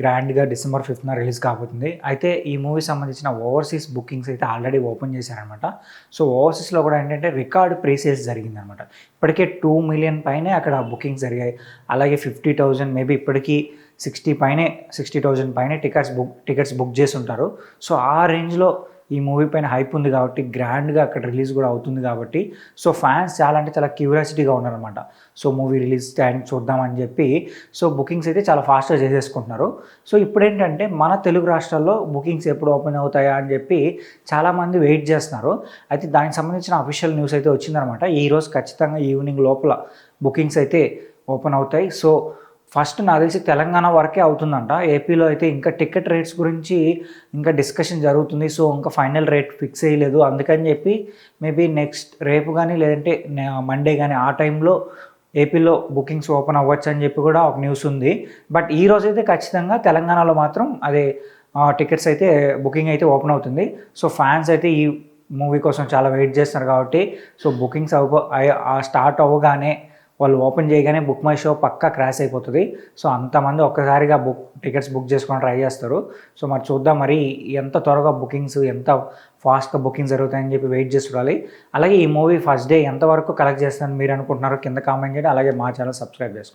గ్రాండ్గా December 5న release కాబోతుంది. అయితే ఈ మూవీ సంబంధించిన ఓవర్సీస్ బుకింగ్స్ అయితే ఆల్రెడీ ఓపెన్ చేశారనమాట. సో ఓవర్సీస్లో కూడా ఏంటంటే రికార్డ్ ప్రీ సేల్స్ జరిగిందనమాట. ఇప్పటికే 2 మిలియన్ పైనే అక్కడ బుకింగ్స్ జరిగాయి. అలాగే 50,000 మేబీ ఇప్పటికీ 60,000 పైనే టికెట్స్ బుక్ చేసి ఉంటారు. సో ఆ రేంజ్లో ఈ మూవీ పైన హైప్ ఉంది కాబట్టి గ్రాండ్గా అక్కడ రిలీజ్ కూడా అవుతుంది కాబట్టి సో ఫ్యాన్స్ చాలా అంటే చాలా క్యూరియాసిటీగా ఉన్నారనమాట. సో మూవీ రిలీజ్ టైం చూద్దామని చెప్పి సో బుకింగ్స్ అయితే చాలా ఫాస్ట్గా చేసేసుకుంటున్నారు. సో ఇప్పుడు ఏంటంటే మన తెలుగు రాష్ట్రాల్లో బుకింగ్స్ ఎప్పుడు ఓపెన్ అవుతాయా అని చెప్పి చాలామంది వెయిట్ చేస్తున్నారు. అయితే దానికి సంబంధించిన అఫీషియల్ న్యూస్ అయితే వచ్చిందనమాట. ఈరోజు ఖచ్చితంగా ఈవినింగ్ లోపల బుకింగ్స్ అయితే ఓపెన్ అవుతాయి. సో ఫస్ట్ నాకు తెలిసి తెలంగాణ వరకే అవుతుందంట. ఏపీలో అయితే ఇంకా టికెట్ రేట్స్ గురించి ఇంకా డిస్కషన్ జరుగుతుంది. సో ఇంకా ఫైనల్ రేట్ ఫిక్స్ అయ్యలేదు. అందుకని చెప్పి మేబీ నెక్స్ట్ రేపు కానీ లేదంటే మండే కానీ ఆ టైంలో ఏపీలో బుకింగ్స్ ఓపెన్ అవ్వచ్చు అని చెప్పి కూడా ఒక న్యూస్ ఉంది. బట్ ఈ రోజు అయితే ఖచ్చితంగా తెలంగాణలో మాత్రం అదే టికెట్స్ అయితే బుకింగ్ అయితే ఓపెన్ అవుతుంది. సో ఫ్యాన్స్ అయితే ఈ మూవీ కోసం చాలా వెయిట్ చేస్తున్నారు కాబట్టి సో బుకింగ్స్ స్టార్ట్ అవ్వగానే వాళ్ళు ఓపెన్ చేయగానే బుక్ మై షో పక్కా క్రాష్ అయిపోతుంది. సో అంతమంది ఒక్కసారిగా టికెట్స్ బుక్ చేసుకొని ట్రై చేస్తారు. సో మరి చూద్దాం మరి ఎంత త్వరగా బుకింగ్స్ ఎంత ఫాస్ట్గా బుకింగ్స్ జరుగుతాయని చెప్పి వెయిట్ చేసి చూడాలి. అలాగే ఈ మూవీ ఫస్ట్ డే ఎంతవరకు కలెక్ట్ చేస్తారని మీరు అనుకుంటున్నారో కింద కామెంట్ చేయండి. అలాగే మా ఛానల్ సబ్స్క్రైబ్ చేసుకోండి.